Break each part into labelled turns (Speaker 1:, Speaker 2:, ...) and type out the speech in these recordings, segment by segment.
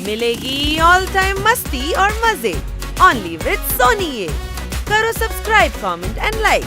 Speaker 1: मिलेगी all time मस्ती और मजे ओनली विद सोनी ये। करो सब्सक्राइब, कमेंट एंड लाइक।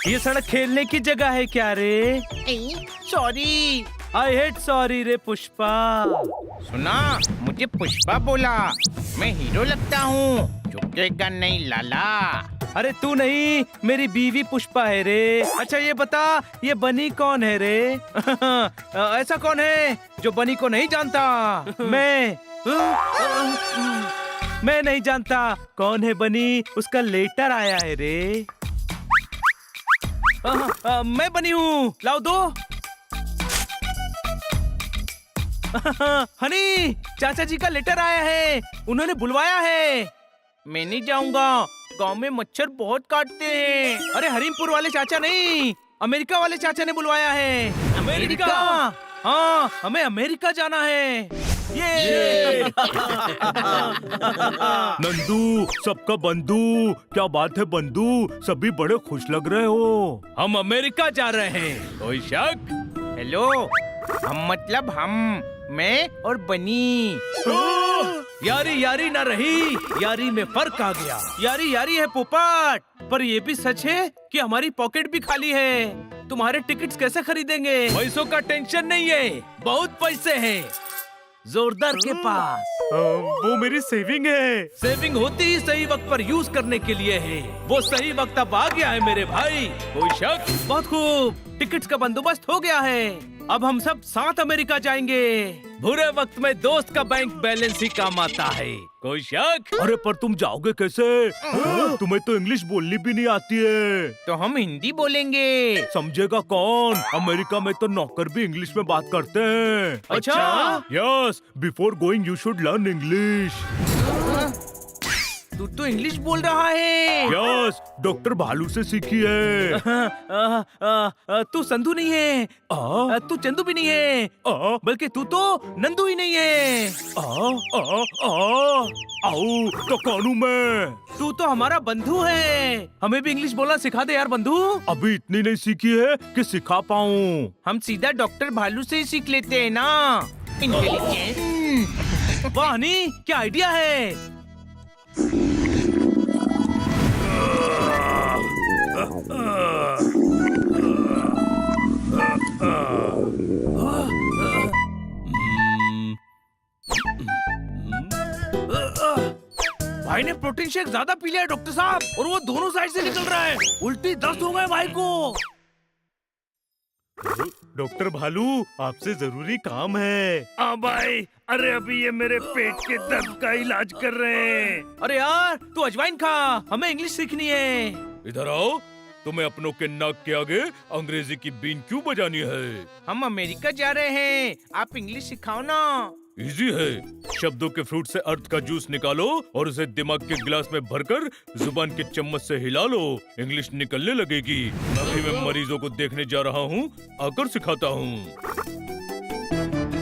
Speaker 2: ये सड़क खेलने की जगह है क्या रे?
Speaker 3: सॉरी।
Speaker 2: आई हेट सॉरी रे पुष्पा।
Speaker 3: सुना, मुझे पुष्पा बोला। मैं हीरो लगता हूँ, झुकेगा नहीं लाला।
Speaker 2: अरे तू नहीं, मेरी बीवी पुष्पा है रे। अच्छा ये बता, ये बनी कौन है रे? ऐसा कौन है जो बनी को नहीं जानता? मैं नहीं जानता कौन है बनी। उसका लेटर आया है रे। मैं बनी हूँ, लाओ दो। हनी, चाचा जी का लेटर आया है, उन्होंने बुलवाया है।
Speaker 3: मैं नहीं जाऊंगा, गांव में मच्छर बहुत काटते हैं।
Speaker 2: अरे हरीमपुर वाले चाचा नहीं, अमेरिका वाले चाचा ने बुलवाया है।
Speaker 3: अमेरिका?
Speaker 2: हाँ, हमें अमेरिका जाना है। ये
Speaker 4: नंदू, सबका बंधु, क्या बात है बंधु? सभी बड़े खुश लग रहे हो।
Speaker 2: हम अमेरिका जा रहे हैं, कोई शक?
Speaker 3: हेलो, हम मतलब हम, मैं और बनी।
Speaker 2: यारी यारी ना रही, यारी में फर्क आ गया। यारी यारी है पोपट, पर ये भी सच है कि हमारी पॉकेट भी खाली है। तुम्हारे टिकट्स कैसे खरीदेंगे? पैसों का टेंशन नहीं है, बहुत पैसे हैं जोरदार के पास।
Speaker 4: वो मेरी सेविंग है।
Speaker 2: सेविंग होती ही सही वक्त पर यूज करने के लिए है। वो सही वक्त अब आ गया है मेरे भाई, कोई शक? बहुत खूब, टिकट्स का बंदोबस्त हो गया है। अब हम सब साथ अमेरिका जाएंगे। बुरे वक्त में दोस्त का बैंक बैलेंस ही काम आता है, कोई शक?
Speaker 4: अरे पर तुम जाओगे कैसे? तुम्हें तो इंग्लिश बोलनी भी नहीं आती है।
Speaker 3: तो हम हिंदी बोलेंगे।
Speaker 4: समझेगा कौन? अमेरिका में तो नौकर भी इंग्लिश में बात करते हैं।
Speaker 2: अच्छा?
Speaker 4: Yes, before going you should learn English.
Speaker 3: तू तो इंग्लिश बोल रहा है।
Speaker 4: यस, डॉक्टर भालू से सीखी है।
Speaker 2: तू संधू नहीं है, तू चंदू भी नहीं है, बल्कि तू तो नंदू ही नहीं है।
Speaker 4: आओ, तो कौन हूँ मैं?
Speaker 2: तू तो हमारा बंधु है। हमें भी इंग्लिश बोलना सिखा दे यार बंधु।
Speaker 4: अभी इतनी नहीं सीखी है कि सिखा पाऊँ।
Speaker 3: हम सीधा डॉक्टर भालू से ही सीख लेते हैं ना। इंटेलिजेंस।
Speaker 2: वाह हनी, क्या आइडिया है। भाई ने प्रोटीन शेक ज्यादा पी लिया है डॉक्टर साहब, और वो दोनों साइड से निकल रहा है। उल्टी दस्त हो गए भाई को।
Speaker 4: डॉक्टर भालू, आपसे जरूरी काम है।
Speaker 2: हाँ भाई, अरे अभी ये मेरे पेट के दर्द का इलाज कर रहे हैं। अरे यार, तू अजवाइन खा, हमें इंग्लिश सीखनी है।
Speaker 4: इधर आओ, तुम्हें अपनों के नाक के आगे अंग्रेजी की बीन क्यों बजानी है?
Speaker 3: हम अमेरिका जा रहे हैं, आप इंग्लिश सिखाओ ना।
Speaker 4: इजी है, शब्दों के फ्रूट से अर्थ का जूस निकालो और उसे दिमाग के गिलास में भरकर जुबान के चम्मच से हिला लो, इंग्लिश निकलने लगेगी। अभी मैं मरीजों को देखने जा रहा हूँ, आकर सिखाता हूँ।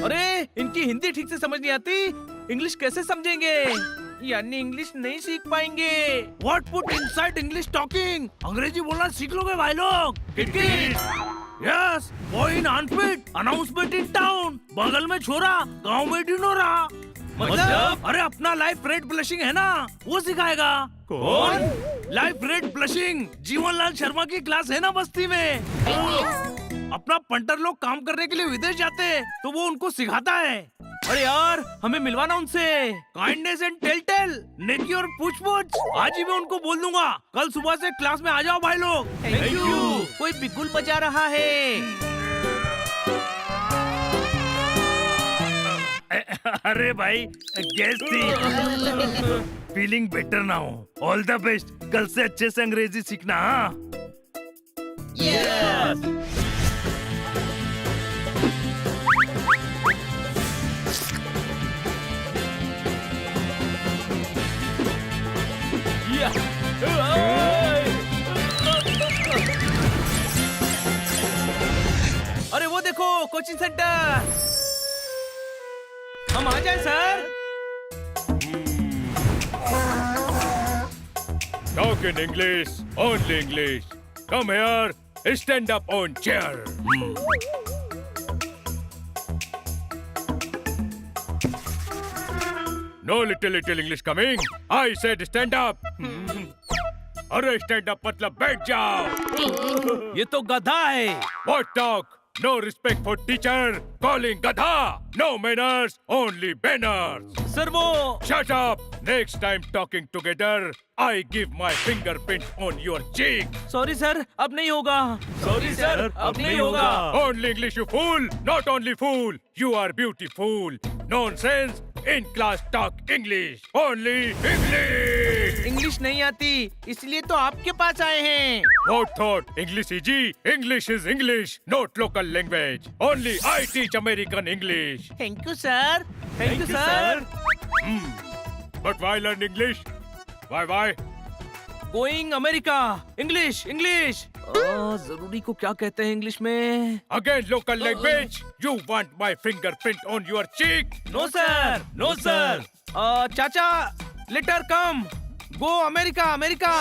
Speaker 2: अरे इनकी हिंदी ठीक से समझ नहीं आती, इंग्लिश कैसे समझेंगे?
Speaker 3: यानी इंग्लिश नहीं सीख पाएंगे।
Speaker 2: What put inside English talking? अंग्रेजी बोलना सीख लोगे भाई लोग। Yes, boy in unfit, announcement in town. बगल में छोरा, गांव में डिनोरा। मतलब? अरे अपना लाइफ रेड ब्लशिंग है ना, वो सिखाएगा।
Speaker 4: कौन?
Speaker 2: लाइफ रेड ब्लशिंग, जीवनलाल शर्मा की क्लास है ना बस्ती में। अपना पंटर लोग काम करने के लिए विदेश जाते हैं, तो वो उनको सिखाता है। अरे यार, हमें मिलवाना उनसे। काइंडनेस एंड टेल, नेकी और पूछ आज ही मैं उनको बोल दूंगा। कल सुबह से क्लास में आ जाओ भाई लोग।
Speaker 3: Thank you. कोई बिगुल बजा रहा है।
Speaker 2: अरे भाई, गैस थी। फीलिंग बेटर ना हो। ऑल द बेस्ट, कल से अच्छे से अंग्रेजी सीखना। हाँ? अरे वो देखो कोचिंग सेंटर। हम आ जाए sir.
Speaker 4: Talk in English, only English. Come here, stand up on chair. No little English coming. I said stand up. अरे stand up मतलब बैठ जाओ.
Speaker 2: ये तो गधा है।
Speaker 4: What talk? No respect for teacher. Calling gadha. No manners, only banners.
Speaker 2: Sir वो
Speaker 4: Shut up. Next time talking together, I give my fingerprint on your cheek.
Speaker 2: Sorry sir, अब नहीं होगा। सॉरी सर, अब नहीं होगा।
Speaker 4: Only English, you fool. Not only fool. You are beautiful. Nonsense. In class talk English. Only English.
Speaker 3: English नहीं आती, इसलिए तो आपके पास आए हैं।
Speaker 4: What thought? English easy? English is English, not local language. Only I teach American English.
Speaker 3: Thank you sir.
Speaker 2: Thank you sir.
Speaker 4: But why learn English? Why?
Speaker 2: Going America. English English. जरूरी को क्या कहते हैं इंग्लिश में?
Speaker 4: Again local language? You want my fingerprint on your cheek?
Speaker 2: No sir, no sir. चाचा, letter come. Go America, America.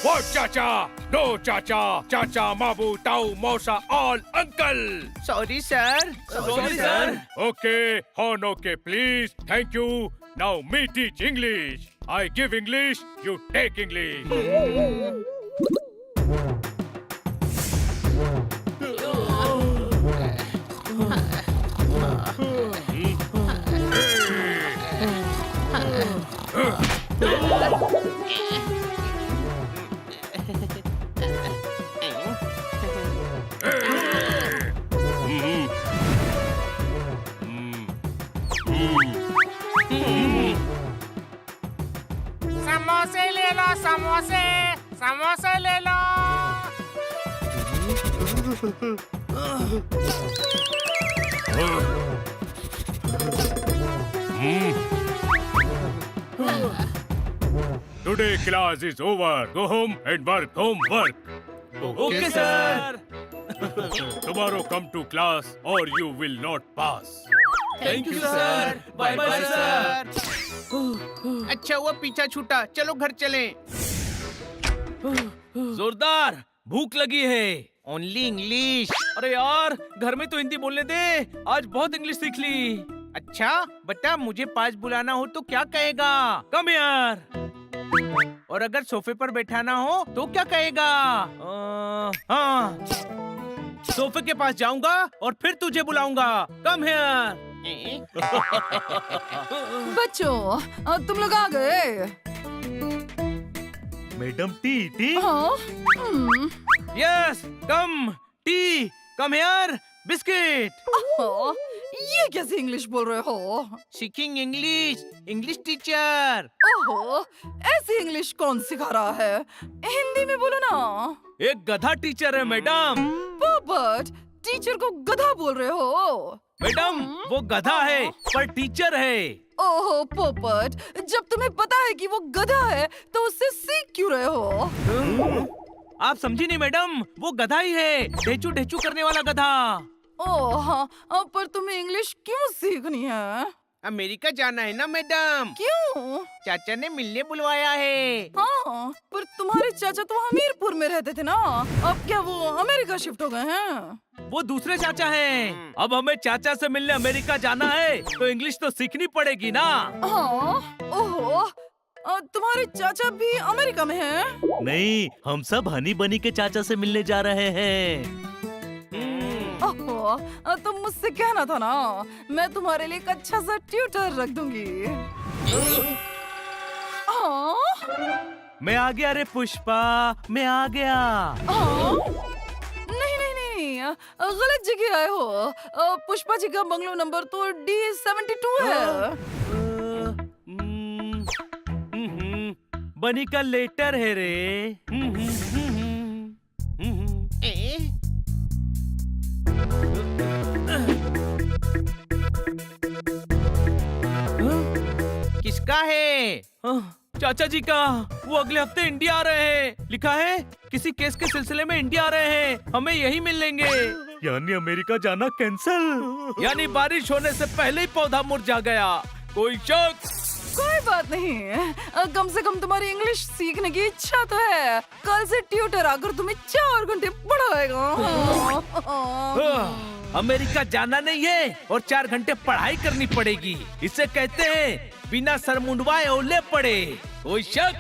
Speaker 4: What chacha? No chacha. Chacha, mabu, tau, mosa, all uncle.
Speaker 3: Sorry sir.
Speaker 2: Sorry sir.
Speaker 4: Okay, Hon, okay, please. Thank you. Now me teach English. I give English, you take English.
Speaker 3: समोसे ले लो, समोसे, समोसे ले लो।
Speaker 4: Today class is over. Go home and work homework.
Speaker 2: Okay sir.
Speaker 4: Tomorrow come to class or you will not pass.
Speaker 2: Thank you sir. Bye bye sir.
Speaker 3: अच्छा हुआ पीछा छूटा, चलो घर चलें।
Speaker 2: जोरदार भूख लगी है।
Speaker 3: Only English.
Speaker 2: अरे यार, घर में तो हिंदी बोलने दे। आज बहुत इंग्लिश सीख ली।
Speaker 3: अच्छा बता, मुझे पास बुलाना हो तो क्या कहेगा?
Speaker 2: कम यार।
Speaker 3: और अगर सोफे पर बैठाना हो तो क्या कहेगा?
Speaker 2: हाँ, सोफे के पास जाऊंगा और फिर तुझे बुलाऊंगा। Come here.
Speaker 5: बच्चों, तुम लोग आ गए?
Speaker 2: Madam tea.
Speaker 5: हाँ?
Speaker 2: Yes, come tea. Come here, biscuit.
Speaker 5: Oh, ये कैसे इंग्लिश बोल रहे हो?
Speaker 3: सीखिंग इंग्लिश, इंग्लिश टीचर।
Speaker 5: ओहो, ऐसी इंग्लिश कौन सिखा रहा है? हिंदी में बोलो ना।
Speaker 2: एक गधा टीचर है मैडम।
Speaker 5: पोपट, टीचर को गधा बोल रहे हो?
Speaker 2: मैडम, वो गधा है पर टीचर है।
Speaker 5: ओहो पोपट, जब तुम्हें पता है कि वो गधा है तो उससे सीख क्यों रहे हो?
Speaker 2: आप समझी नहीं मैडम, वो गधा ही है। ढेचू ढेचू करने वाला गधा।
Speaker 5: ओह हाँ, पर तुम्हें इंग्लिश क्यों सीखनी है?
Speaker 3: अमेरिका जाना है ना मैडम,
Speaker 5: क्यों?
Speaker 3: चाचा ने मिलने बुलवाया है।
Speaker 5: हाँ, पर तुम्हारे चाचा तो हमीरपुर में रहते थे ना, अब क्या वो अमेरिका शिफ्ट हो गए हैं?
Speaker 2: वो दूसरे चाचा हैं। अब हमें चाचा से मिलने अमेरिका जाना है तो इंग्लिश तो सीखनी पड़ेगी ना।
Speaker 5: हाँ, ओहो, तुम्हारे चाचा भी अमेरिका में हैं?
Speaker 2: नहीं, हम सब हनी बनी के चाचा से मिलने जा रहे हैं।
Speaker 5: ओहो, तुम मुझसे कहना था ना, मैं तुम्हारे लिए एक अच्छा सा ट्यूटर रख दूंगी। हाँ?
Speaker 2: मैं आ गया रे पुष्पा, मैं आ गया।
Speaker 5: हाँ? नहीं, गलत जगह आए हो। पुष्पा जी का बंगलो नंबर तो D72 है।
Speaker 2: बनी का लेटर है रे।
Speaker 3: किसका है?
Speaker 2: चाचा जी का वो अगले हफ्ते इंडिया आ रहे हैं। लिखा है किसी केस के सिलसिले में इंडिया आ रहे हैं, हमें यही मिल लेंगे।
Speaker 4: यानी अमेरिका जाना कैंसल।
Speaker 2: यानी बारिश होने से पहले ही पौधा मुरझा गया। कोई शक?
Speaker 5: कोई बात नहीं, कम से कम तुम्हारी इंग्लिश सीखने की इच्छा तो है। कल से ट्यूटर आकर तुम्हें 4 घंटे पढ़ाएगा।
Speaker 2: अमेरिका जाना नहीं है और 4 घंटे पढ़ाई करनी पड़ेगी। इसे कहते हैं बिना सर मुंडवाए ओले पड़े। कोई शक?